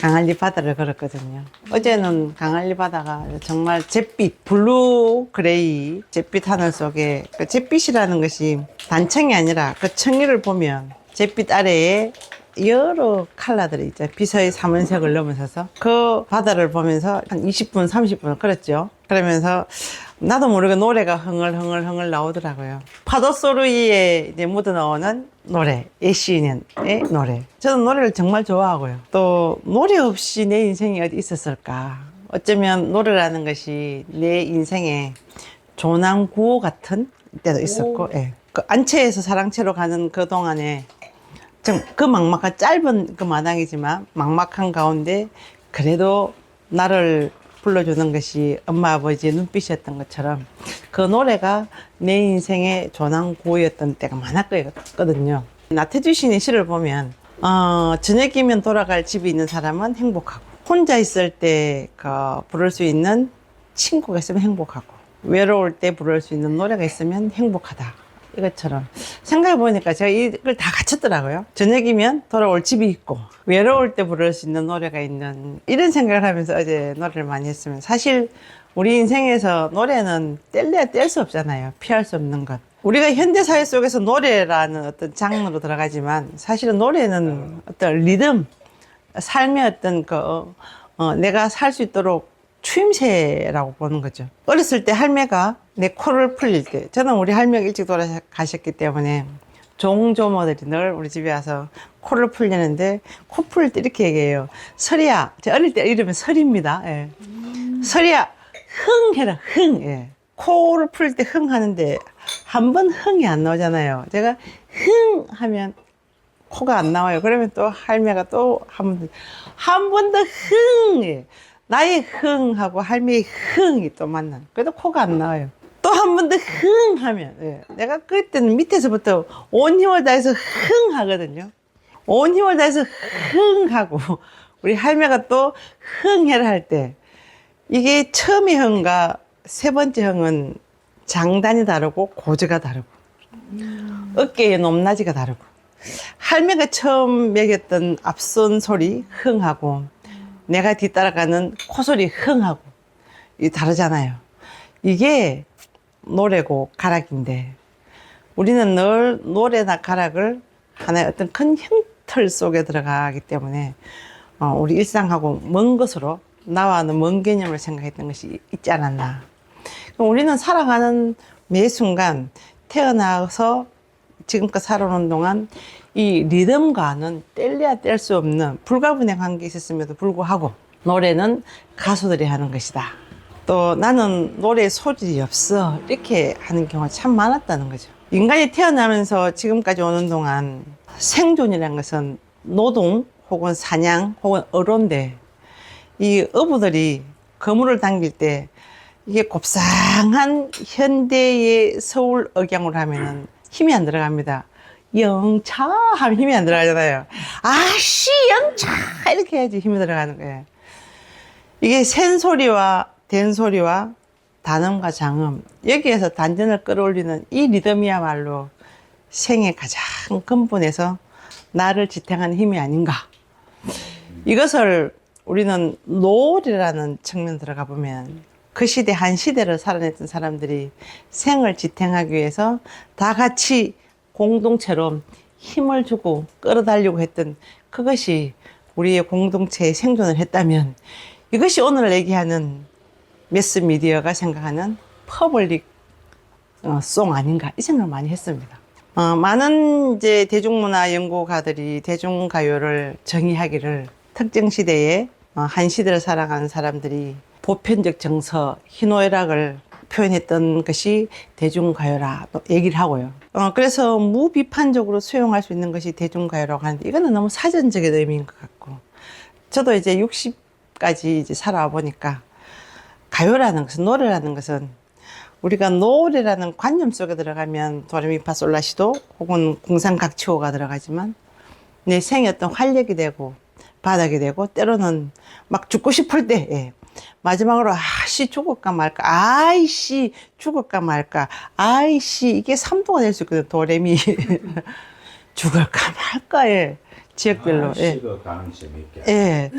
강할리 바다를 걸었거든요. 어제는 강할리 바다가 정말 잿빛, 블루 그레이 잿빛 하늘 속에 그 잿빛이라는 것이 단청이 아니라 그 청이를 보면 잿빛 아래에 여러 컬러들이 있죠. 비서의 삼원색을 넘어서서 그 바다를 보면서 한 20분, 30분을 걸었죠. 그러면서 나도 모르게 노래가 흥얼흥얼 나오더라고요. 파도 소리에 이제 묻어나오는 노래, 애시인의 노래. 저는 노래를 정말 좋아하고요. 또 노래 없이 내 인생이 어디 있었을까? 어쩌면 노래라는 것이 내 인생의 조난구호 같은 때도 있었고, 예. 그 안채에서 사랑채로 가는 그 동안에 그 막막한 짧은 그 마당이지만 막막한 가운데 그래도 나를 불러주는 것이 엄마 아버지의 눈빛이었던 것처럼 그 노래가 내 인생의 조난구호였던 때가 많았거든요. 나태주 시인의 시를 보면 저녁이면 돌아갈 집이 있는 사람은 행복하고 혼자 있을 때 부를 수 있는 친구가 있으면 행복하고 외로울 때 부를 수 있는 노래가 있으면 행복하다. 이것처럼 생각해보니까 제가 이걸 다 갖췄더라고요. 저녁이면 돌아올 집이 있고 외로울 때 부를 수 있는 노래가 있는 이런 생각을 하면서 어제 노래를 많이 했으면 사실 우리 인생에서 노래는 뗄래야 뗄 수 없잖아요. 피할 수 없는 것. 우리가 현대사회 속에서 노래라는 어떤 장르로 들어가지만 사실은 노래는 어떤 리듬, 삶의 어떤 내가 살 수 있도록 추임새라고 보는 거죠. 어렸을 때 할매가 내 코를 풀릴 때, 저는 우리 할매가 일찍 돌아가셨기 때문에 종조모들이 늘 우리 집에 와서 코를 풀리는데 코 풀릴 때 이렇게 얘기해요. 설이야. 제가 어릴 때 이름은 설입니다. 예. 설이야. 흥 해라. 흥. 예. 코를 풀 때 흥 하는데 한 번 흥이 안 나오잖아요. 제가 흥 하면 코가 안 나와요. 그러면 또 할매가 또 한 번 더 흥. 예. 나의 흥하고 할매의 흥이 또 만나는. 그래도 코가 안 나와요. 또 한 번 더 흥 하면, 예. 내가 그때는 밑에서부터 온 힘을 다해서 흥 하거든요. 온 힘을 다해서 흥 하고, 우리 할매가 또 흥 해라 할 때, 이게 처음의 흥과 세 번째 흥은 장단이 다르고 고저가 다르고, 어깨의 높낮이가 다르고, 할매가 처음 매겼던 앞선 소리 흥하고, 내가 뒤따라가는 코소리 흥하고 이 다르잖아요. 이게 노래고 가락인데 우리는 늘 노래나 가락을 하나의 어떤 큰 형틀 속에 들어가기 때문에 우리 일상하고 먼 것으로 나와는 먼 개념을 생각했던 것이 있지 않았나. 우리는 살아가는 매 순간 태어나서 지금껏 살아오는 동안 이 리듬과는 뗄래야 뗄 수 없는 불가분의 게 있었음에도 불구하고 노래는 가수들이 하는 것이다. 또 나는 노래에 소질이 없어 이렇게 하는 경우가 참 많았다는 거죠. 인간이 태어나면서 지금까지 오는 동안 생존이라는 것은 노동 혹은 사냥 혹은 어로인데 이 어부들이 그물을 당길 때 이게 곱상한 현대의 서울 억양으로 하면은 힘이 안 들어갑니다. 영차 하면 힘이 안 들어가잖아요. 아씨 영차 이렇게 해야지 힘이 들어가는 거예요. 이게 센소리와 된소리와 단음과 장음 여기에서 단전을 끌어올리는 이 리듬이야말로 생의 가장 근본에서 나를 지탱하는 힘이 아닌가. 이것을 우리는 노래라는 측면 들어가 보면 그 시대 한 시대를 살아냈던 사람들이 생을 지탱하기 위해서 다 같이 공동체로 힘을 주고 끌어달리고 했던 그것이 우리의 공동체의 생존을 했다면 이것이 오늘 얘기하는 매스미디어가 생각하는 퍼블릭 송 아닌가 이 생각을 많이 했습니다. 많은 이제 대중문화 연구가들이 대중가요를 정의하기를 특정 시대에 한 시대를 살아가는 사람들이 보편적 정서, 희노애락을 표현했던 것이 대중가요라 얘기를 하고요. 그래서 무비판적으로 수용할 수 있는 것이 대중가요라고 하는데 이거는 너무 사전적인 의미인 것 같고 저도 이제 60까지 이제 살아와 보니까 가요라는 것은 노래라는 것은 우리가 노래라는 관념 속에 들어가면 도레미파솔라시도 혹은 궁상각치호가 들어가지만 내 생의 어떤 활력이 되고 바닥이 되고 때로는 막 죽고 싶을 때 예. 마지막으로 아씨 죽을까 말까 아이씨 죽을까 말까 아이씨 이게 3도가 될 수 있거든요. 도레미 죽을까 말까에 지역별로. 예. 시도 가능성이 있게. 예.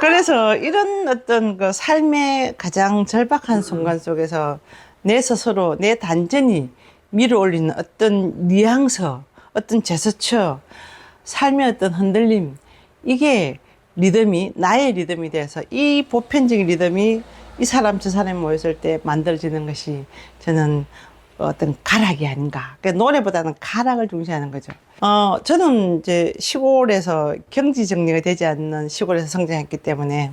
그래서 이런 어떤 그 삶의 가장 절박한 순간 속에서 내 스스로, 내 단전이 밀어올리는 어떤 뉘앙스, 어떤 제스처, 삶의 어떤 흔들림, 이게 리듬이, 나의 리듬이 돼서 이 보편적인 리듬이 이 사람 저 사람이 모였을 때 만들어지는 것이 저는 어떤 가락이 아닌가. 그러니까 노래보다는 가락을 중시하는 거죠. 저는 이제 시골에서 경지 정리가 되지 않는 시골에서 성장했기 때문에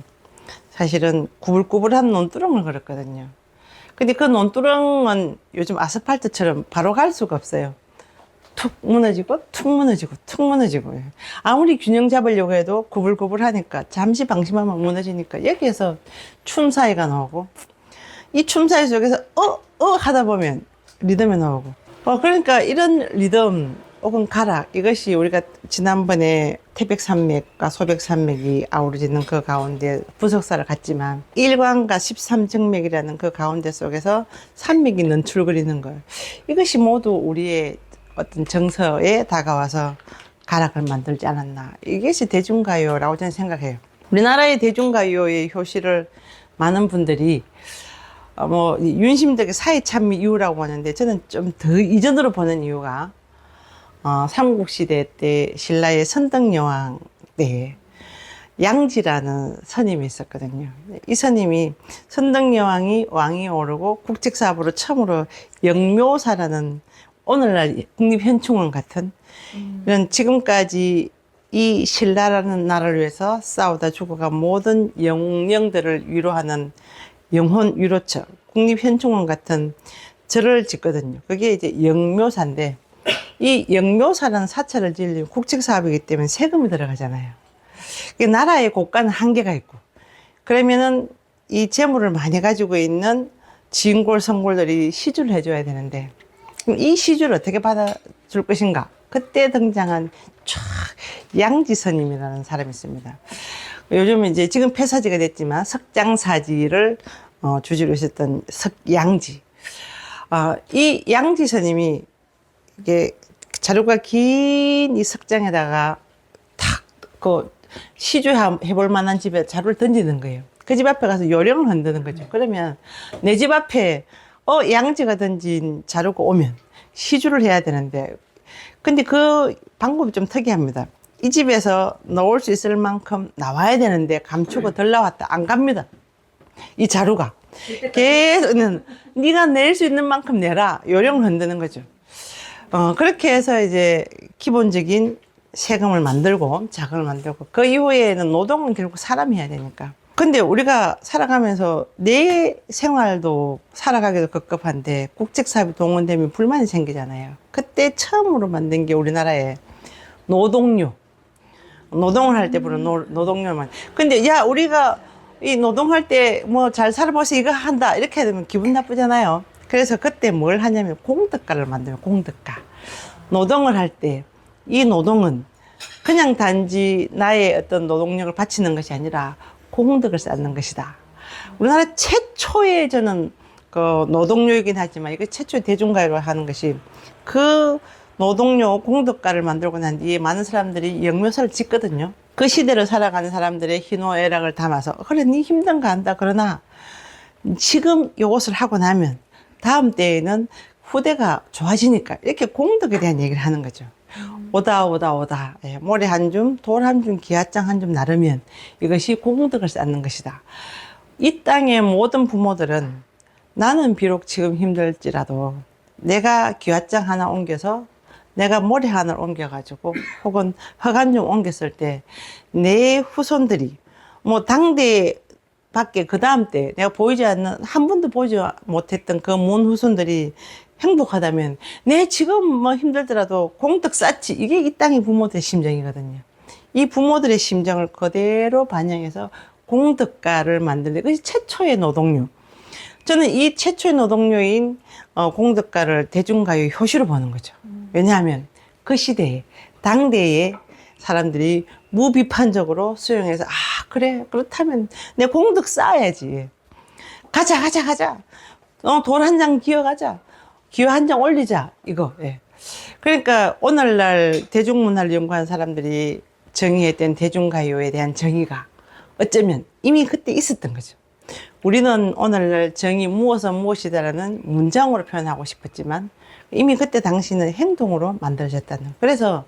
사실은 구불구불한 논두렁을 걸었거든요. 근데 그 논두렁은 요즘 아스팔트처럼 바로 갈 수가 없어요. 툭 무너지고 툭 무너지고 툭 무너지고, 아무리 균형 잡으려고 해도 구불구불하니까 잠시 방심하면 무너지니까 여기에서 춤 사이가 나오고, 이 춤 사이 속에서 하다 보면 리듬이 나오고, 그러니까 이런 리듬 혹은 가락, 이것이 우리가 지난번에 태백산맥과 소백산맥이 아우러지는 그 가운데 부석사를 갔지만 일광과 13정맥이라는 그 가운데 속에서 산맥이 넘출거리는 걸, 이것이 모두 우리의 어떤 정서에 다가와서 가락을 만들지 않았나. 이것이 대중가요라고 저는 생각해요. 우리나라의 대중가요의 효시를 많은 분들이 윤심덕의 사회참미 이후라고 하는데, 저는 좀 더 이전으로 보는 이유가 삼국시대 때 신라의 선덕여왕 때 양지라는 스님이 있었거든요. 이 스님이 선덕여왕이 왕이 오르고 국책사업으로 처음으로 영묘사라는 오늘날 국립현충원 같은 이런, 지금까지 이 신라라는 나라를 위해서 싸우다 죽어간 모든 영령들을 위로하는 영혼 위로처 국립현충원 같은 절을 짓거든요. 그게 이제 영묘사인데, 이 영묘사라는 사찰을 지으려면 국책사업이기 때문에 세금이 들어가잖아요. 나라의 고가는 한계가 있고, 그러면은 이 재물을 많이 가지고 있는 지인골 성골들이 시주를 해줘야 되는데, 그럼 이 시주를 어떻게 받아줄 것인가? 그때 등장한 양지스님이라는 사람이 있습니다. 요즘 이제 지금 폐사지가 됐지만 석장사지를 주지로 있었던 석양지. 이 양지스님이 이게 자료가 긴 이 석장에다가 탁 그 시주해볼 만한 집에 자루를 던지는 거예요. 그 집 앞에 가서 요령을 흔드는 거죠. 그러면 내 집 앞에 양지가 던진 자루가 오면 시주를 해야 되는데, 근데 그 방법이 좀 특이합니다. 이 집에서 나올 수 있을 만큼 나와야 되는데 감추고 덜 나왔다, 안 갑니다. 이 자루가 계속 네가 낼 수 있는 만큼 내라, 요령을 흔드는 거죠. 그렇게 해서 이제 기본적인 세금을 만들고 자금을 만들고, 그 이후에는 노동은 결국 사람이 해야 되니까. 근데 우리가 살아가면서 내 생활도 살아가기도 급급한데 국책사업이 동원되면 불만이 생기잖아요. 그때 처음으로 만든 게 우리나라의 노동요. 노동을 할 때 부르는 노동요만. 근데 야, 우리가 이 노동할 때 뭐 잘 살아보서 이거 한다 이렇게 되면 기분 나쁘잖아요. 그래서 그때 뭘 하냐면 공덕가를 만들면, 공덕가. 노동을 할 때 이 노동은 그냥 단지 나의 어떤 노동력을 바치는 것이 아니라 공덕을 쌓는 것이다. 우리나라 최초의, 저는 그 노동요이긴 하지만 이거 최초의 대중가요로 하는 것이, 그 노동요 공덕가를 만들고 난 뒤에 많은 사람들이 영묘사를 짓거든요. 그 시대를 살아가는 사람들의 희노애락을 담아서, 그래 네 힘든 거 안다, 그러나 지금 요것을 하고 나면 다음 때에는 후대가 좋아지니까, 이렇게 공덕에 대한 얘기를 하는 거죠. 오다. 예, 모래 한 줌, 돌 한 줌, 기와장 한 줌 나르면 이것이 공덕을 쌓는 것이다. 이 땅의 모든 부모들은 나는 비록 지금 힘들지라도 내가 기와장 하나 옮겨서, 내가 모래 하나를 옮겨가지고 혹은 흙 한 줌 옮겼을 때 내 후손들이 뭐 당대 밖에 그 다음 때 내가 보이지 않는, 한 번도 보지 못했던 그 먼 후손들이 행복하다면, 내 지금 뭐 힘들더라도 공덕 쌓지, 이게 이 땅의 부모들의 심정이거든요. 이 부모들의 심정을 그대로 반영해서 공덕가를 만드는 것이 최초의 노동요. 저는 이 최초의 노동요인 공덕가를 대중가요 효시로 보는 거죠. 왜냐하면 그 시대에, 당대에 사람들이 무비판적으로 수용해서, 그래, 그렇다면 내 공덕 쌓아야지. 가자. 돌 한 장 기어가자. 기호 한 장 올리자, 이거. 예. 그러니까 오늘날 대중문화를 연구하는 사람들이 정의했던 대중가요에 대한 정의가 어쩌면 이미 그때 있었던 거죠. 우리는 오늘날 정의 무엇은 무엇이다라는 문장으로 표현하고 싶었지만 이미 그때 당시는 행동으로 만들어졌다는. 그래서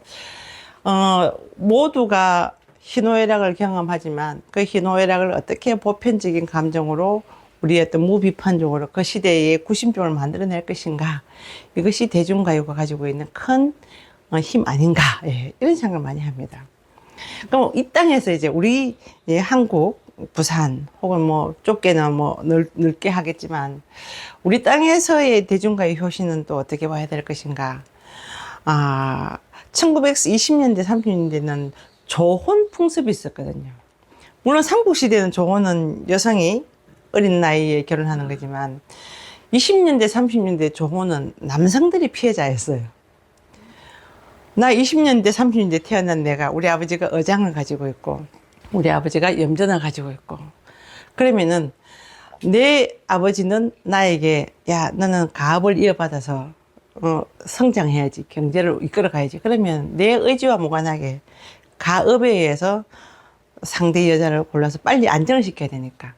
모두가 희노애락을 경험하지만 그 희노애락을 어떻게 보편적인 감정으로 우리의 어떤 무비판적으로 그 시대의 구심점을 만들어낼 것인가, 이것이 대중가요가 가지고 있는 큰 힘 아닌가, 예, 이런 생각을 많이 합니다. 그럼 이 땅에서 이제 우리 한국, 부산 혹은 뭐 좁게는 뭐 넓게 하겠지만 우리 땅에서의 대중가요 효시는 또 어떻게 봐야 될 것인가. 1920년대 30년대는 조혼 풍습이 있었거든요. 물론 삼국시대는 조혼은 여성이 어린 나이에 결혼하는 거지만 20년대 30년대 조혼은 남성들이 피해자였어요. 나 20년대 30년대 태어난 내가, 우리 아버지가 어장을 가지고 있고 우리 아버지가 염전을 가지고 있고, 그러면은 내 아버지는 나에게 야 너는 가업을 이어받아서 성장해야지, 경제를 이끌어 가야지. 그러면 내 의지와 무관하게 가업에 의해서 상대 여자를 골라서 빨리 안정을 시켜야 되니까.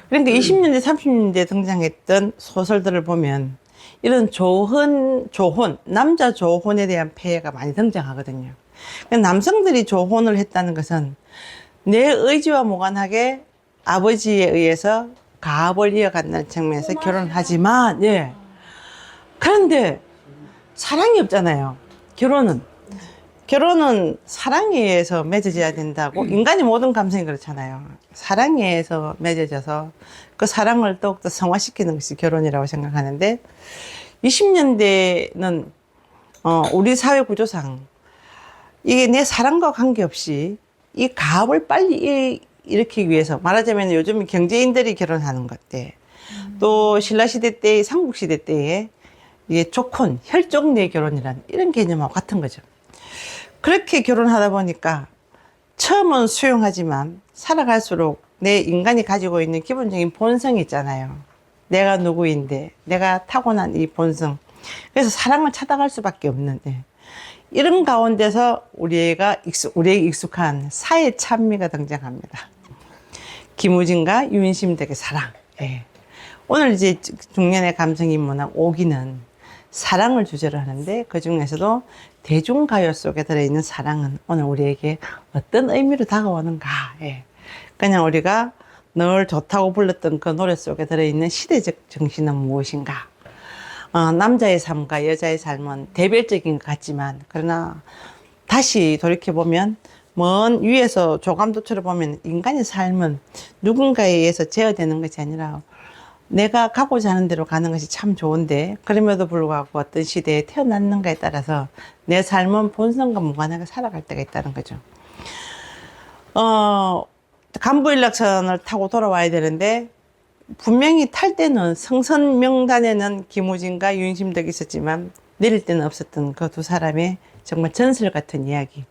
그러니까 20년대 30년대 등장했던 소설들을 보면 이런 조혼, 남자 조혼에 대한 폐해가 많이 등장하거든요. 남성들이 조혼을 했다는 것은 내 의지와 무관하게 아버지에 의해서 가업을 이어간다는 측면에서 결혼을 하지만, 예. 그런데 사랑이 없잖아요. 결혼은 사랑에 의해서 맺어져야 된다고. 인간의 모든 감성이 그렇잖아요. 사랑에 의해서 맺어져서 그 사랑을 더욱더 성화시키는 것이 결혼이라고 생각하는데, 20년대는 우리 사회 구조상 이게 내 사랑과 관계없이 이 가업을 빨리 일으키기 위해서, 말하자면 요즘 경제인들이 결혼하는 것 때, 또 신라시대 때, 삼국시대 때에 이게 조건, 혈족 내 결혼이라는 이런 개념하고 같은 거죠. 그렇게 결혼하다 보니까 처음은 수용하지만 살아갈수록 내 인간이 가지고 있는 기본적인 본성이 있잖아요. 내가 누구인데, 내가 타고난 이 본성. 그래서 사랑을 찾아갈 수밖에 없는데, 이런 가운데서 우리에게 익숙한 사회 찬미가 등장합니다. 김우진과 윤심덕의 사랑. 예. 오늘 이제 중년의 감성인문학 5기는 사랑을 주제로 하는데, 그 중에서도 대중가요 속에 들어있는 사랑은 오늘 우리에게 어떤 의미로 다가오는가. 예. 그냥 우리가 늘 좋다고 불렀던 그 노래 속에 들어있는 시대적 정신은 무엇인가. 남자의 삶과 여자의 삶은 대별적인 것 같지만, 그러나 다시 돌이켜보면 먼 위에서 조감도처럼 보면 인간의 삶은 누군가에 의해서 제어되는 것이 아니라 내가 가고자 하는 대로 가는 것이 참 좋은데, 그럼에도 불구하고 어떤 시대에 태어났는가에 따라서 내 삶은 본성과 무관하게 살아갈 때가 있다는 거죠. 간부인락선을 타고 돌아와야 되는데, 분명히 탈 때는 성선 명단에는 김우진과 윤심덕이 있었지만 내릴 때는 없었던 그 두 사람의 정말 전설 같은 이야기.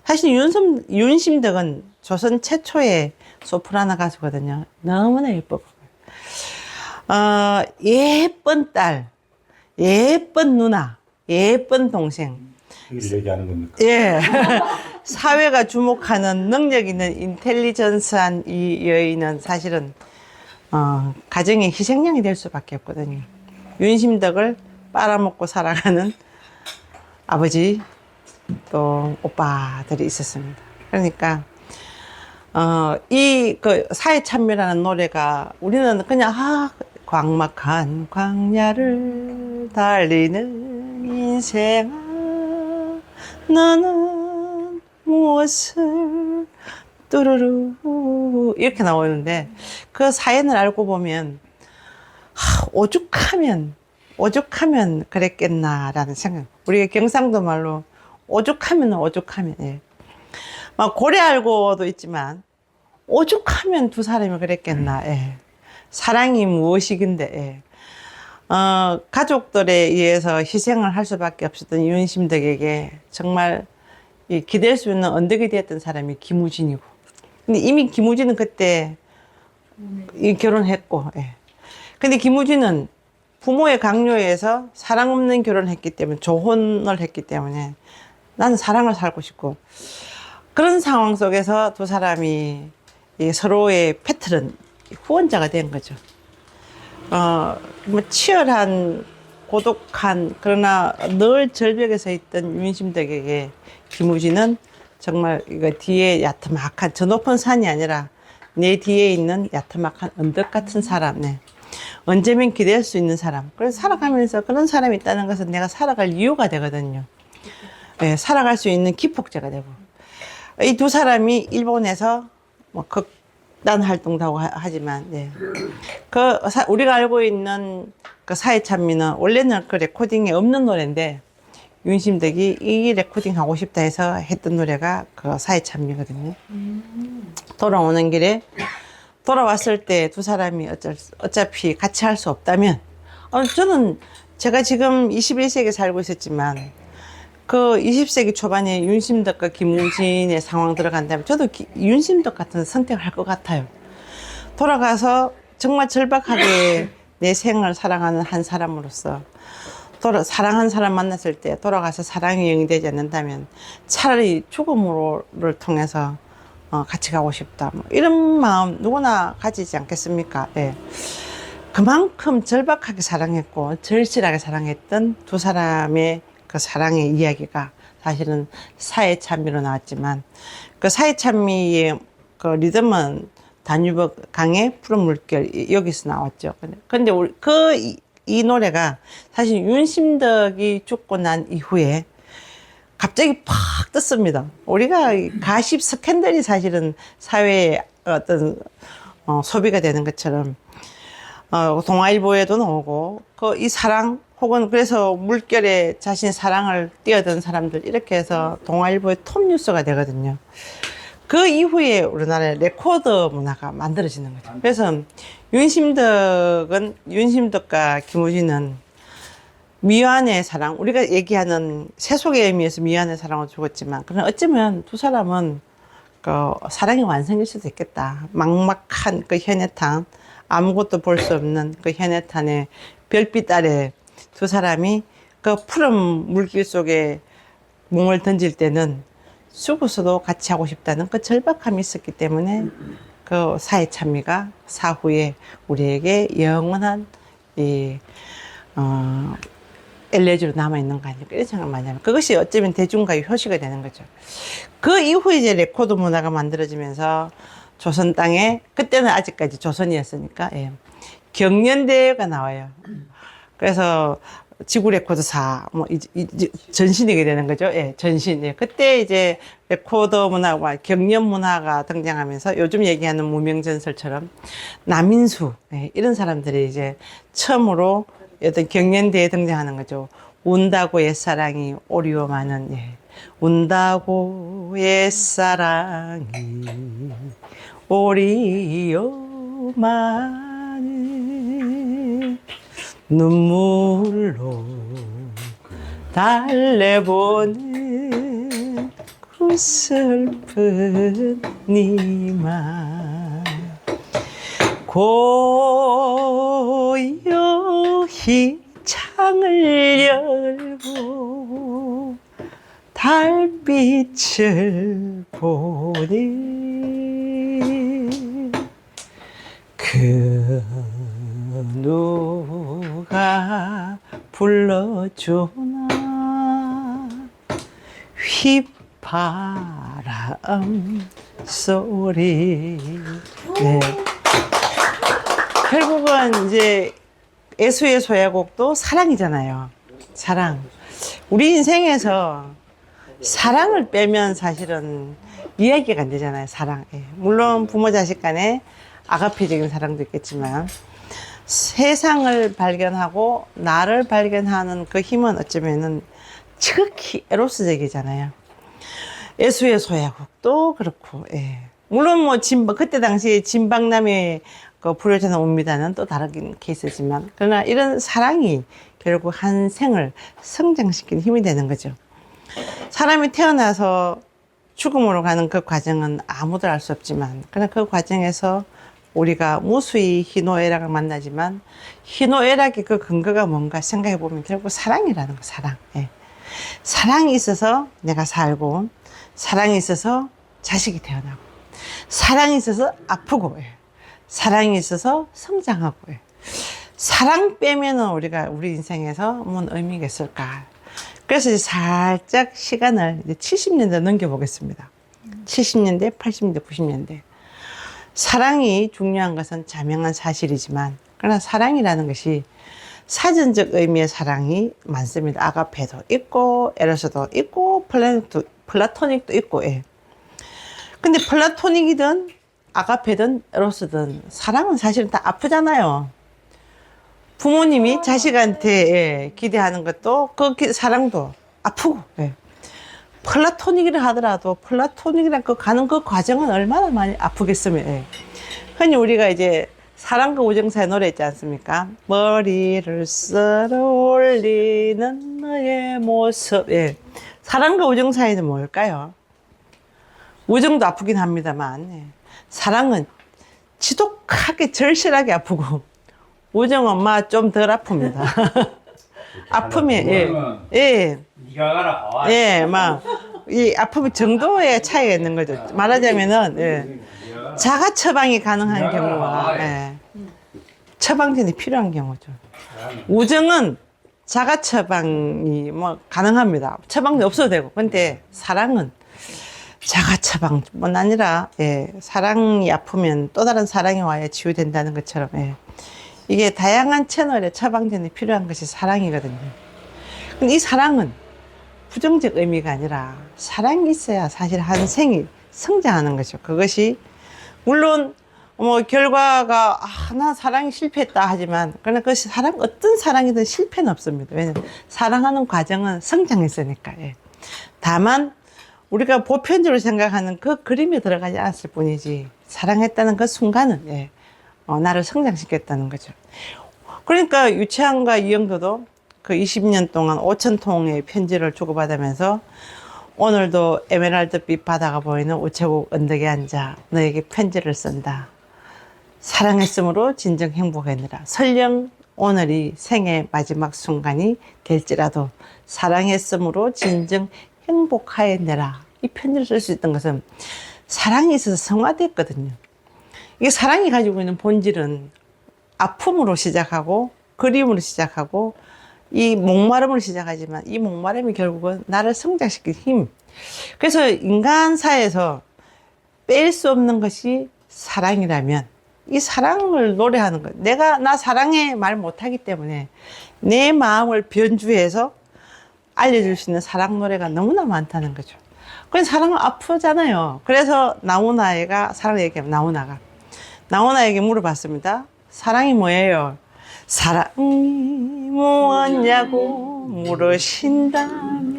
사실 윤심덕은 조선 최초의 소프라노 가수거든요. 너무나 예쁘고, 예쁜 딸, 예쁜 누나, 예쁜 동생. 이걸 얘기하는 겁니까? 예. 사회가 주목하는 능력 있는 인텔리전스한 이 여인은 사실은 가정의 희생양이 될 수밖에 없거든요. 윤심덕을 빨아먹고 살아가는 아버지 또 오빠들이 있었습니다. 그러니까 그 사회 참여라는 노래가, 우리는 그냥 광막한 광야를 달리는 인생아 나는 무엇을 뚜루루 이렇게 나오는데, 그 사연을 알고 보면 오죽하면 그랬겠나라는 생각. 우리가 경상도 말로 오죽하면, 예. 막 고래 알고도 있지만 오죽하면 두 사람이 그랬겠나. 예. 사랑이 무엇이긴데. 예. 가족들에 의해서 희생을 할 수밖에 없었던 윤심덕에게 정말 기댈 수 있는 언덕이 되었던 사람이 김우진이고, 근데 이미 김우진은 그때 결혼했고, 예. 근데 김우진은 부모의 강요에 의해서 사랑 없는 결혼을 했기 때문에, 조혼을 했기 때문에 나는 사랑을 살고 싶고, 그런 상황 속에서 두 사람이 이 서로의 패턴은 후원자가 된 거죠. 뭐 치열한 고독한 그러나 늘 절벽에 서 있던 윤심덕에게 김우진은 정말 이거 뒤에 야트막한 저 높은 산이 아니라 내 뒤에 있는 야트막한 언덕 같은 사람, 네. 언제면 기댈 수 있는 사람. 그래서 살아가면서 그런 사람이 있다는 것은 내가 살아갈 이유가 되거든요. 네, 살아갈 수 있는 기폭제가 되고. 이 두 사람이 일본에서 뭐 극단 활동도 하고 하지만, 네. 우리가 알고 있는 그 사회찬미는 원래는 그 레코딩에 없는 노래인데, 윤심덕이 이 레코딩 하고 싶다 해서 했던 노래가 그 사회찬미거든요. 돌아오는 길에 돌아왔을 때 두 사람이 어차피 같이 할 수 없다면, 저는 제가 지금 21세기에 살고 있었지만, 그 20세기 초반에 윤심덕과 김우진의 상황 들어간다면, 저도 윤심덕 같은 선택을 할 것 같아요. 돌아가서 정말 절박하게 내 생을 사랑하는 한 사람으로서, 사랑하는 사람 만났을 때 돌아가서 사랑이 영위되지 않는다면 차라리 죽음을 통해서 같이 가고 싶다. 뭐 이런 마음 누구나 가지지 않겠습니까? 네. 그만큼 절박하게 사랑했고 절실하게 사랑했던 두 사람의 그 사랑의 이야기가 사실은 사회찬미로 나왔지만 그 사회찬미의 그 리듬은 단유법 강의 푸른 물결 여기서 나왔죠. 근데 이 노래가 사실 윤심덕이 죽고 난 이후에 갑자기 팍 떴습니다. 우리가 가십 스캔들이 사실은 사회에 어떤 소비가 되는 것처럼 동아일보에도 나오고 이 사랑 혹은 그래서 물결에 자신의 사랑을 띄어든 사람들 이렇게 해서 동아일보의 톱 뉴스가 되거든요. 그 이후에 우리나라의 레코드 문화가 만들어지는 거죠. 그래서 윤심덕과 김우진은 미완의 사랑, 우리가 얘기하는 세속의 의미에서 미완의 사랑을 죽었지만, 그러나 어쩌면 두 사람은 그 사랑의 완성일 수도 있겠다. 막막한 그 현해탄, 아무것도 볼 수 없는 그 현해탄의 별빛 아래 두 사람이 그 푸른 물길 속에 몸을 던질 때는 죽어서도 같이 하고 싶다는 그 절박함이 있었기 때문에 그 사회찬미가 사후에 우리에게 영원한 엘레지로 남아있는 거 아닐까 이런 생각을 많이 합니다. 그것이 어쩌면 대중가요 효시가 되는 거죠. 그 이후에 이제 레코드 문화가 만들어지면서 조선 땅에 그때는 아직까지 조선이었으니까 경연대회가 나와요. 그래서 지구 레코드사 전신이게 되는 거죠. 전신. 그때 이제 레코드 문화와 경연 문화가 등장하면서 요즘 얘기하는 무명전설처럼 남인수 이런 사람들이 이제 처음으로 어떤 경연대회에 등장하는 거죠. 운다고 옛사랑이 오리오 많은 운다고 옛사랑이 오리오 많은 눈물로 달래보는 그 슬픈 니만 고요히 창을 열고 달빛을 보니 그 누가 불러주나 휘바람 소리. 결국은 이제 애수의 소야곡도 사랑이잖아요. 사랑. 우리 인생에서 사랑을 빼면 사실은 이야기가 안 되잖아요. 사랑. 물론 부모 자식 간에 아가페적인 사랑도 있겠지만 세상을 발견하고 나를 발견하는 그 힘은 어쩌면은 지극히 에로스적이잖아요. 애수의 소야곡도 그렇고, 물론 뭐 그때 당시에 진박남의 그 불효자는 옵니다는 또 다른 케이스지만, 그러나 이런 사랑이 결국 한 생을 성장시키는 힘이 되는 거죠. 사람이 태어나서 죽음으로 가는 그 과정은 아무도 알 수 없지만, 그러나 그 과정에서 우리가 무수히 희노애락을 만나지만, 희노애락의 그 근거가 뭔가 생각해 보면 결국 사랑이라는 거, 사랑. 사랑이 있어서 내가 살고, 사랑이 있어서 자식이 태어나고, 사랑이 있어서 아프고, 예. 사랑이 있어서 성장하고, 예. 사랑 빼면은 우리가 우리 인생에서 뭔 의미가 있을까. 그래서 이제 살짝 시간을 이제 70년대 넘겨보겠습니다. 70년대, 80년대, 90년대. 사랑이 중요한 것은 자명한 사실이지만, 그러나 사랑이라는 것이 사전적 의미의 사랑이 많습니다. 아가페도 있고, 에로스도 있고, 플라토닉도 있고, 예. 근데 플라토닉이든, 아가페든, 에로스든, 사랑은 사실은 다 아프잖아요. 부모님이 자식한테 예, 기대하는 것도, 사랑도 아프고, 예. 플라토닉이라 하더라도, 플라토닉이랑 가는 그 과정은 얼마나 많이 아프겠으면, 예. 흔히 우리가 이제, 사랑과 우정사의 노래 있지 않습니까? 머리를 쓸어 올리는 너의 모습. 예. 사랑과 우정 사이는 뭘까요? 우정도 아프긴 합니다만, 예. 사랑은 지독하게 절실하게 아프고, 우정은 좀 덜 아픕니다. 아픔이, 예. 예. 니가 가라. 예, 이 아픔의 정도의 차이가 있는 거죠. 말하자면은, 예. 자가 처방이 가능한 경우와 예. 처방전이 필요한 경우죠. 우정은 자가 처방이 가능합니다. 처방이 없어도 되고. 근데 사랑은 자가 처방뿐 아니라 예, 사랑이 아프면 또 다른 사랑이 와야 치유된다는 것처럼 예. 이게 다양한 채널에 처방전이 필요한 것이 사랑이거든요. 근데 이 사랑은 부정적 의미가 아니라 사랑이 있어야 사실 한 생이 성장하는 거죠. 그것이 물론 결과가 나 사랑이 실패했다 하지만 그러나 그 어떤 사랑이든 실패는 없습니다. 왜냐하면 사랑하는 과정은 성장이 있으니까. 예. 다만 우리가 보편적으로 생각하는 그 그림에 들어가지 않았을 뿐이지 사랑했다는 그 순간은 예. 나를 성장시켰다는 거죠. 그러니까 유채한과 이영도도 그 20년 동안 5,000통의 편지를 주고받으면서 오늘도 에메랄드빛 바다가 보이는 우체국 언덕에 앉아 너에게 편지를 쓴다. 사랑했으므로 진정 행복했느라. 설령 오늘이 생의 마지막 순간이 될지라도 사랑했으므로 진정 행복하였느라. 이 편지를 쓸 수 있던 것은 사랑이 있어서 성화됐거든요. 이게 사랑이 가지고 있는 본질은 아픔으로 시작하고 그리움으로 시작하고 이 목마름으로 시작하지만 이 목마름이 결국은 나를 성장시킬 힘. 그래서 인간사에서 뺄 수 없는 것이 사랑이라면 이 사랑을 노래하는 것. 나 사랑해 말 못하기 때문에 내 마음을 변주해서 알려줄 수 있는 사랑 노래가 너무나 많다는 거죠. 그래서 사랑은 아프잖아요. 그래서 나훈아가 사랑 얘기하면 나훈아에게 물어봤습니다. 사랑이 뭐예요? 사랑이 무엇냐고 물으신다면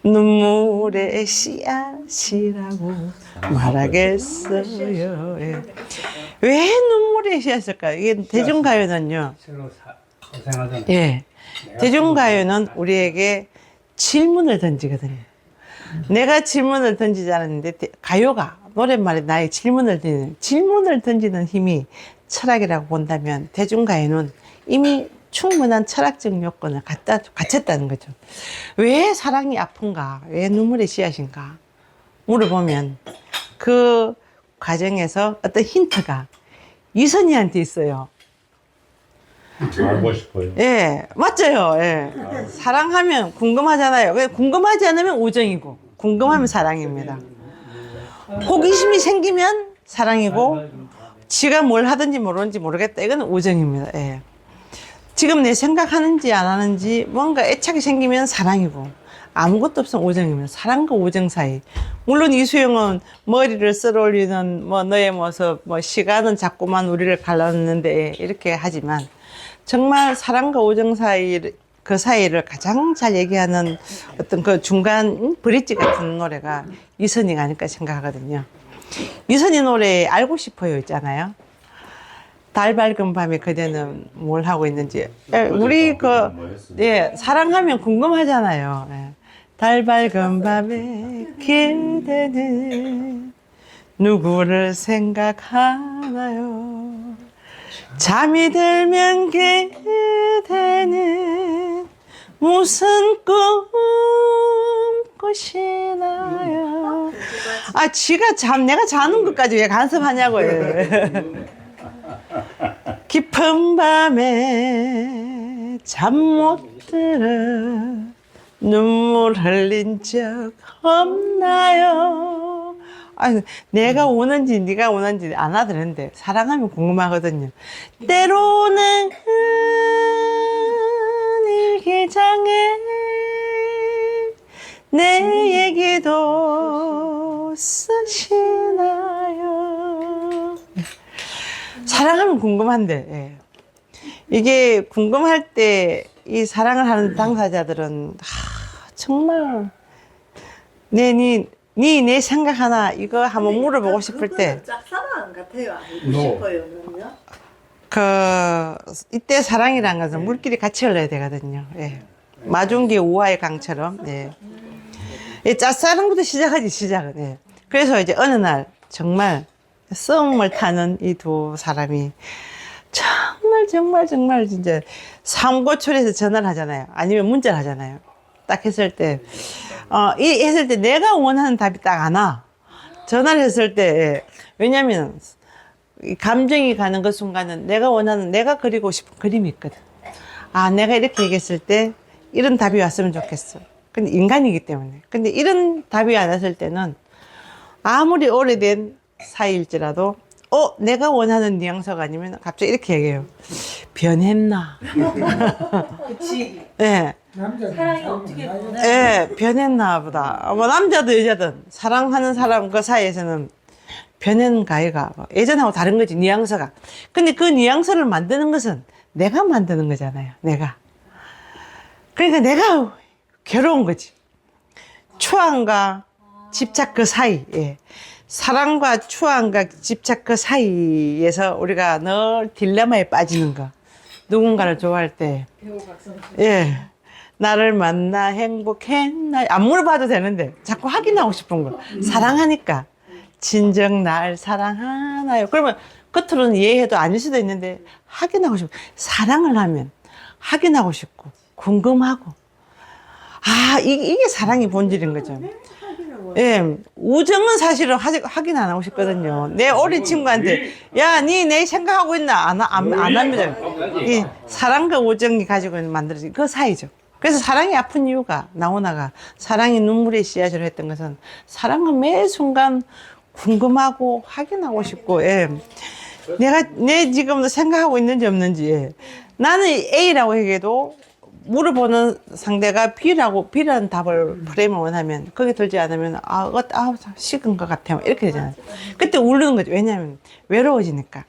눈물의 씨앗이라고 말하겠어요. 예. 왜 눈물의 씨앗일까요? 이게 대중가요는요. 고생하잖아요. 예. 대중가요는 우리에게 질문을 던지거든요. 내가 질문을 던지지 않았는데 가요가 노랫말에 나의 질문을 던지는 힘이 철학이라고 본다면 대중가요는 이미 충분한 철학적 요건을 갖췄다는 거죠. 왜 사랑이 아픈가? 왜 눈물의 씨앗인가? 물어보면 그 과정에서 어떤 힌트가 이선희한테 있어요. 알고 싶어요. 예, 맞죠. 예. 사랑하면 궁금하잖아요. 궁금하지 않으면 우정이고, 궁금하면 사랑입니다. 호기심이 생기면 사랑이고, 지가 뭘 하든지 모르는지 모르겠다. 이건 우정입니다. 예. 지금 내 생각하는지 안 하는지 뭔가 애착이 생기면 사랑이고, 아무것도 없으면 우정입니다. 사랑과 우정 사이. 물론 이수영은 머리를 쓸어 올리는 너의 모습, 시간은 자꾸만 우리를 갈라놓는데 이렇게 하지만, 정말 사랑과 우정 사이, 그 사이를 가장 잘 얘기하는 어떤 그 중간 브릿지 같은 노래가 이선희가 아닐까 생각하거든요. 이선희 노래에 알고 싶어요 있잖아요. 달 밝은 밤에 그대는 뭘 하고 있는지. 우리 예, 사랑하면 궁금하잖아요. 예. 달 밝은 밤에 그대는 누구를 생각하나요? 잠이 들면 그대는 무슨 꿈 꽃이나요. 아, 지가 내가 자는 것까지 왜 간섭하냐고요. 깊은 밤에 잠 못 들어 눈물 흘린 적 없나요? 아니, 내가 오는지 네가 오는지 안 하더는데 사랑하면 궁금하거든요. 때로는 일기장에 내 얘기도 쓰시나요? 사랑하면 궁금한데, 예. 이게 궁금할 때 이 사랑을 하는 당사자들은 정말 내 생각하나 이거 한번 물어보고 싶을 때 짝사랑 같아요. 알고 No. 싶어요. 그럼요. 이때 사랑이란 것은 물길이 같이 흘러야 되거든요. 예. 마중기 우화의 강처럼. 예. 이 짝사랑부터 시작하지, 시작은. 예. 그래서 이제 어느 날 정말 썸을 타는 이 두 사람이 정말 진짜 삼고초려해서 전화를 하잖아요. 아니면 문자를 하잖아요. 딱 했을 때, 했을 때 내가 원하는 답이 딱 안 와. 전화를 했을 때, 예. 왜냐면 이 감정이 가는 그 순간은 내가 그리고 싶은 그림이 있거든. 아, 내가 이렇게 얘기했을 때 이런 답이 왔으면 좋겠어. 근데 인간이기 때문에. 근데 이런 답이 안 왔을 때는 아무리 오래된 사이일지라도 내가 원하는 뉘앙스가 아니면 갑자기 이렇게 얘기해요. 변했나? 그치. 예. 사랑이 어떻게 보내? 예, 변했나 보다. 뭐 남자든 여자든 사랑하는 사람 그 사이에서는 변한 가이가 예전하고 다른 거지, 뉘앙스가. 근데 그 뉘앙스를 만드는 것은 내가 만드는 거잖아요. 내가. 그러니까 내가 괴로운 거지. 추앙과 집착 그 사이. 예. 사랑과 추앙과 집착 그 사이에서 우리가 늘 딜레마에 빠지는 거. 누군가를 좋아할 때, 예, 나를 만나 행복했나? 안 물어봐도 되는데 자꾸 확인하고 싶은 거. 사랑하니까 진정 날 사랑하나요? 그러면 겉으로는 이해해도 아닐 수도 있는데 확인하고 싶고, 사랑을 하면 확인하고 싶고 궁금하고, 이게 사랑의 본질인 거죠. 예, 우정은 사실은 확인 안 하고 싶거든요. 내 어린 친구한테, 야, 니 내 생각하고 있나? 안 합니다. 이 사랑과 우정이 가지고 있는 만들어진 그 사이죠. 그래서 사랑이 아픈 이유가, 나오나가 사랑이 눈물의 씨앗으로 했던 것은 사랑은 매 순간 궁금하고 확인하고 싶고, 예. 내 지금 생각하고 있는지 없는지, 예. 나는 A라고 얘기해도 물어보는 상대가 B라는 답을 프레임을 원하면, 거기 들지 않으면, 식은 것 같아요. 이렇게 되잖아요. 그때 울는 거죠. 왜냐하면 외로워지니까.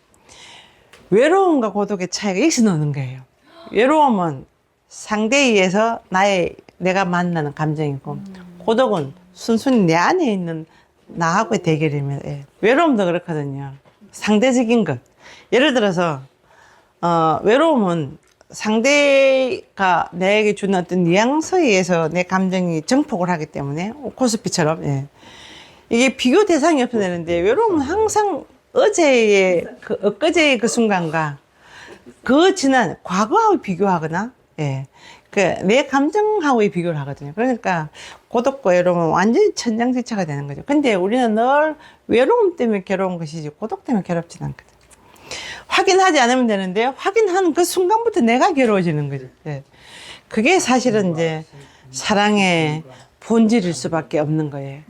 외로움과 고독의 차이가 여기서 나오는 거예요. 외로움은 상대에 의해서 내가 만나는 감정이고, 고독은 순순히 내 안에 있는 나하고의 대결이면, 예. 외로움도 그렇거든요. 상대적인 것. 예를 들어서, 외로움은 상대가 나에게 주는 어떤 뉘앙스에 의해서 내 감정이 증폭을 하기 때문에, 코스피처럼, 예. 이게 비교 대상이 없어야 되는데, 외로움은 항상 엊그제의 그 순간과 그 지난 과거하고 비교하거나, 예. 내 감정하고의 비교를 하거든요. 그러니까 고독과 외로움은 완전히 천장지차가 되는 거죠. 근데 우리는 늘 외로움 때문에 괴로운 것이지 고독 때문에 괴롭진 않거든. 확인하지 않으면 되는데, 확인하는 그 순간부터 내가 괴로워지는 거죠. 예. 그게 사실은 이제 사랑의 본질일 수밖에 없는 거예요.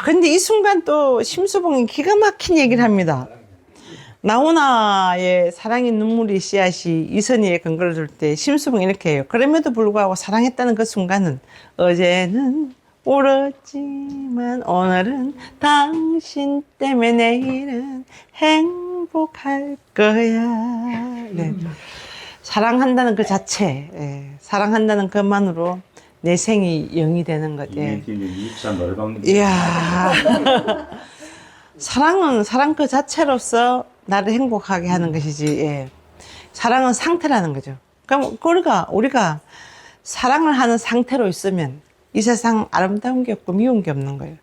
근데 이 순간 또 심수봉이 기가 막힌 얘기를 합니다. 나훈아의 사랑의 눈물이 씨앗이 이선희의 근거를 둘 때 심수봉이 이렇게 해요. 그럼에도 불구하고 사랑했다는 그 순간은, 어제는 울었지만 오늘은 당신 때문에 내일은 행복할 거야. 네. 사랑한다는 그 자체, 예. 사랑한다는 것만으로 내 생이 영이 되는 것. 예. 이야. 사랑은 사랑 그 자체로서 나를 행복하게 하는 것이지, 예. 사랑은 상태라는 거죠. 그럼 우리가 사랑을 하는 상태로 있으면 이 세상 아름다운 게 없고 미운 게 없는 거예요.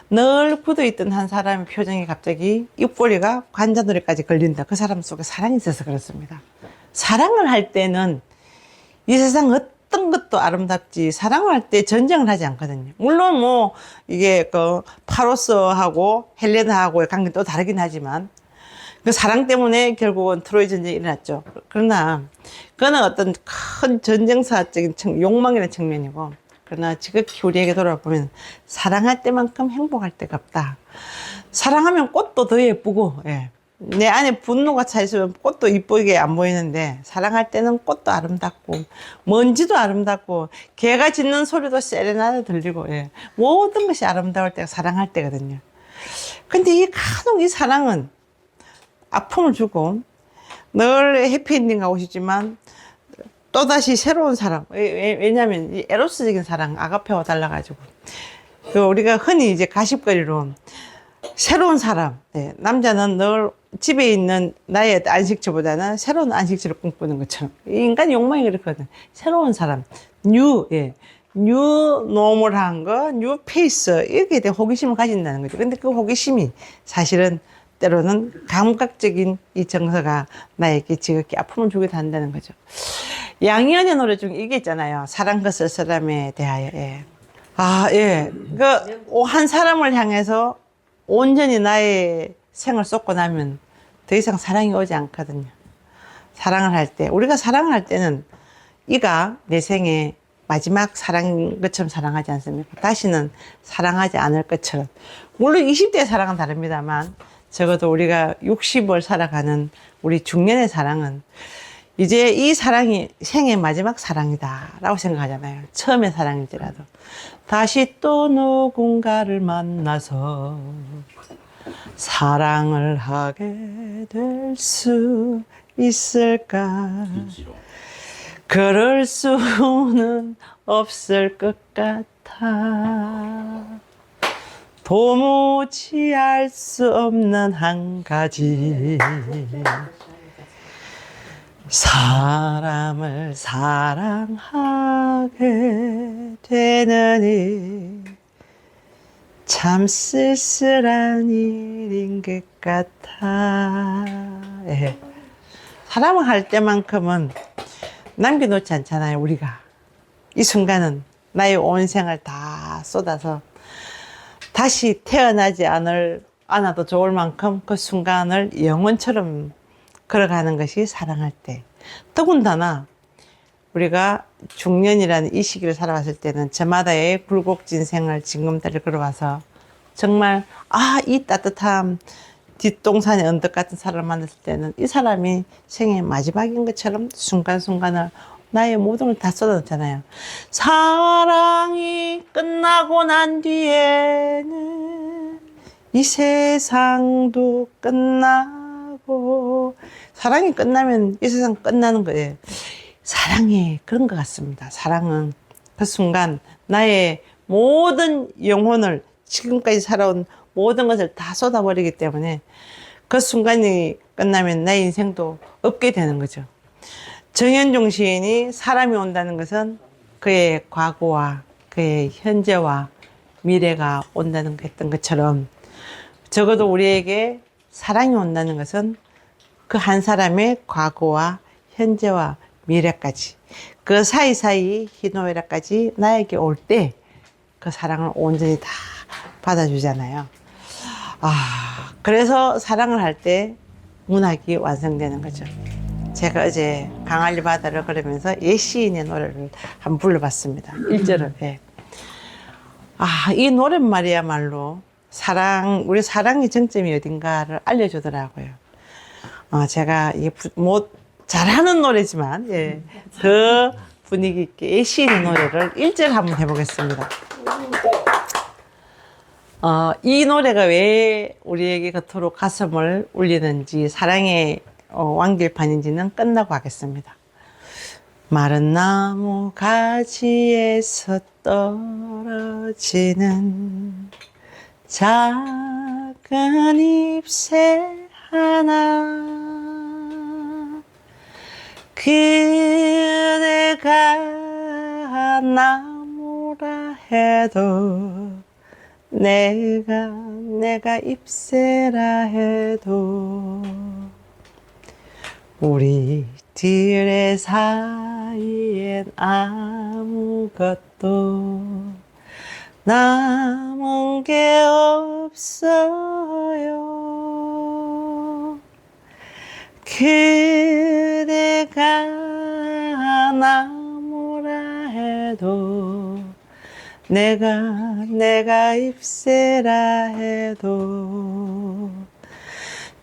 늘 굳어있던 한 사람의 표정이 갑자기 입꼬리가 관자놀이까지 걸린다. 그 사람 속에 사랑이 있어서 그렇습니다. 사랑을 할 때는 이 세상 어떤 것도 아름답지 사랑을 할 때 전쟁을 하지 않거든요. 물론 뭐 이게 그 파로스하고 헬레나하고의 관계는 또 다르긴 하지만 그 사랑 때문에 결국은 트로이 전쟁이 일어났죠. 그러나 그거는 어떤 큰 전쟁사적인 욕망이라는 측면이고, 그러나 지극히 우리에게 돌아보면 사랑할 때만큼 행복할 때가 없다. 사랑하면 꽃도 더 예쁘고, 예. 내 안에 분노가 차 있으면 꽃도 이쁘게 안 보이는데, 사랑할 때는 꽃도 아름답고 먼지도 아름답고 개가 짖는 소리도 세레나데 들리고, 예. 모든 것이 아름다울 때가 사랑할 때거든요. 근데 이 간혹 이 사랑은 아픔을 주고 늘 해피엔딩 하고 싶지만 또다시 새로운 사랑, 왜냐하면 이 에로스적인 사랑, 아가페와 달라가지고 그 우리가 흔히 이제 가십거리로 새로운 사람, 네, 남자는 늘 집에 있는 나의 안식처보다는 새로운 안식처를 꿈꾸는 것처럼 인간 욕망이 그렇거든. 새로운 사람, 예, 뉴 노멀한 거, 뉴 페이스, 이렇게 대한 호기심을 가진다는 거죠. 근데 그 호기심이 사실은 때로는 감각적인 이 정서가 나에게 지극히 아픔을 주기도 한다는 거죠. 양희은의 노래 중에 이게 있잖아요. 사랑 그 쓸쓸함에 대하여. 예. 아, 예. 한 사람을 향해서 온전히 나의 생을 쏟고 나면 더 이상 사랑이 오지 않거든요. 사랑을 할 때, 우리가 사랑을 할 때는 이가 내 생에 마지막 사랑인 것처럼 사랑하지 않습니까? 다시는 사랑하지 않을 것처럼. 물론 20대의 사랑은 다릅니다만, 적어도 우리가 60을 살아가는 우리 중년의 사랑은 이제 이 사랑이 생의 마지막 사랑이다 라고 생각하잖아요. 처음의 사랑일지라도. 다시 또 누군가를 만나서 사랑을 하게 될 수 있을까? 그럴 수는 없을 것 같아. 도무지 알 수 없는 한 가지, 사람을 사랑하게 되느니 참 쓸쓸한 일인 것 같아. 예. 사랑을 할 때만큼은 남겨놓지 않잖아요, 우리가. 이 순간은 나의 온 생을 다 쏟아서 다시 태어나지 않아도 좋을 만큼 그 순간을 영원처럼 걸어가는 것이 사랑할 때. 더군다나 우리가 중년이라는 이 시기를 살아왔을 때는 저마다의 굴곡진 생을 징검다리를 걸어와서 정말 이 따뜻함, 뒷동산의 언덕 같은 사람을 만났을 때는 이 사람이 생의 마지막인 것처럼 순간순간을 나의 모든 걸 다 쏟아놓잖아요. 사랑이 끝나고 난 뒤에는 이 세상도 끝나고, 사랑이 끝나면 이 세상 끝나는 거예요. 사랑이 그런 것 같습니다. 사랑은 그 순간 나의 모든 영혼을, 지금까지 살아온 모든 것을 다 쏟아버리기 때문에 그 순간이 끝나면 내 인생도 없게 되는 거죠. 정현종 시인이 사람이 온다는 것은 그의 과거와 그의 현재와 미래가 온다는 거 했던 것처럼, 적어도 우리에게 사랑이 온다는 것은 그 한 사람의 과거와 현재와 미래까지, 그 사이사이 희노애락까지 나에게 올 때 그 사랑을 온전히 다 받아주잖아요. 그래서 사랑을 할 때 문학이 완성되는 거죠. 제가 어제 강할리 바다를 걸으면서 옛 시인의 노래를 한번 불러봤습니다. 1절을. 예. 이 노랫말이야말로 우리 사랑의 정점이 어딘가를 알려주더라고요. 제가 이게 잘하는 노래지만, 예, 더 분위기 있게 옛 시인의 노래를 1절 한번 해보겠습니다. 이 노래가 왜 우리에게 그토록 가슴을 울리는지, 사랑의 완결판인지는 끝나고 하겠습니다. 마른 나무 가지에서 떨어지는 작은 잎새 하나, 그대가 나무라 해도 내가 잎새라 해도 우리 뒤에 사이엔 아무것도 남은 게 없어요. 그대가 나무라 해도 내가 잎새라 해도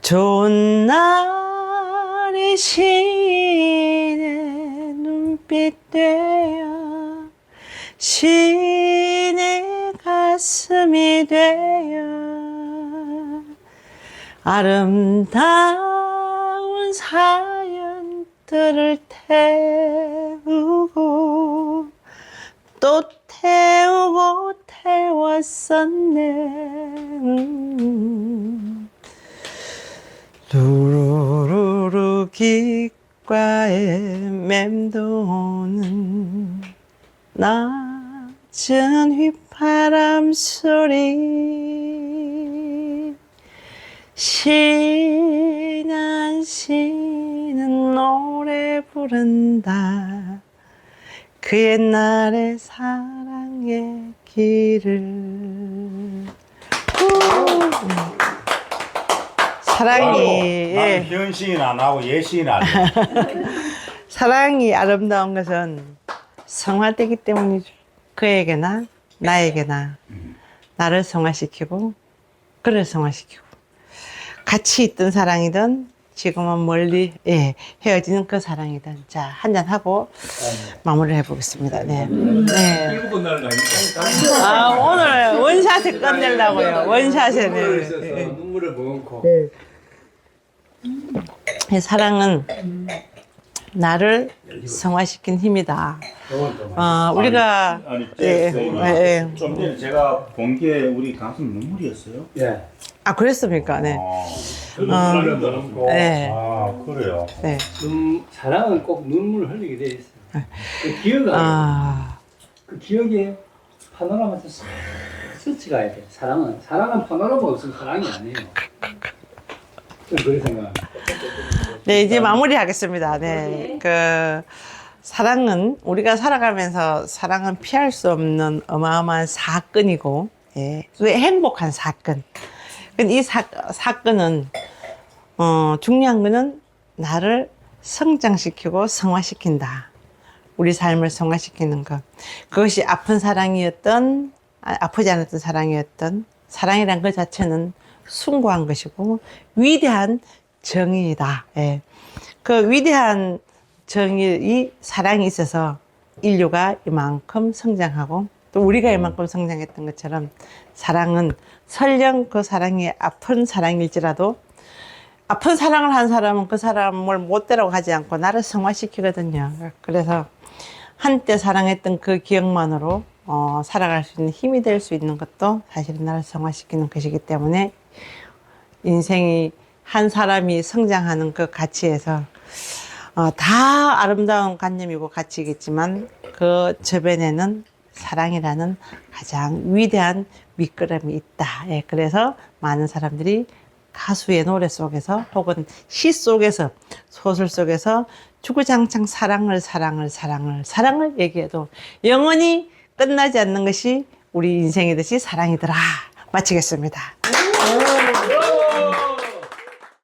좋은 날이 시인의 눈빛 되어 시인의 가슴이 되어 아름다운 사연들을 태우고 또 태우고 태웠었네. 루루루루 귓가에 맴도는 낮은 휘파람 소리 시는 노래 부른다. 그 옛날의 사랑의 길을 사랑이 나는 현시인 안 하고 예시인 안 해. 사랑이 아름다운 것은 성화되기 때문이죠. 그에게나 나에게나 나를 성화시키고 그를 성화시키고 같이 있던 사랑이든 지금은 멀리 헤어지는 그 사랑이든 자 한잔 하고 마무리를 해보겠습니다. 네. 네. 일곱 날 가니까 아 오늘 원샷에 끝내려고요. 원샷에 네. 눈물을 머금고. 이 사랑은 나를 성화시킨 힘이다. 우리가 아니 예, 예. 좀 전에 제가 본 게 우리 가슴 눈물이었어요. 예. 아 그랬습니까? 네. 눈물을 머금고. 네. 아 그래요. 네. 사랑은 꼭 눈물을 흘리게 돼 있어요. 그 기억 그 기억에 파노라마에서 싹 스쳐가야 돼. 사랑은 파노라마 없으면 사랑이 아니에요. 저는 그렇게 생각합니다. 네, 이제 마무리하겠습니다. 네. 그 사랑은 우리가 살아가면서 사랑은 피할 수 없는 어마어마한 사건이고, 예, 왜 행복한 사건. 근데 이 사건은 중요한 거는 나를 성장시키고 성화시킨다. 우리 삶을 성화시키는 것. 그것이 아픈 사랑이었던, 아프지 않았던 사랑이었던, 사랑이란 것 자체는 숭고한 것이고 위대한 정의이다. 예. 그 위대한 정의, 사랑이 있어서 인류가 이만큼 성장하고 또 우리가 이만큼 성장했던 것처럼 사랑은 설령 그 사랑이 아픈 사랑일지라도 아픈 사랑을 한 사람은 그 사람을 못되라고 하지 않고 나를 성화시키거든요. 그래서 한때 사랑했던 그 기억만으로 살아갈 수 있는 힘이 될 수 있는 것도 사실은 나를 성화시키는 것이기 때문에 인생이 한 사람이 성장하는 그 가치에서 다 아름다운 관념이고 가치겠지만 그 저변에는 사랑이라는 가장 위대한 밑거름이 있다. 예, 그래서 많은 사람들이 가수의 노래 속에서 혹은 시 속에서 소설 속에서 주구장창 사랑을 얘기해도 영원히 끝나지 않는 것이 우리 인생이듯이 사랑이더라. 마치겠습니다.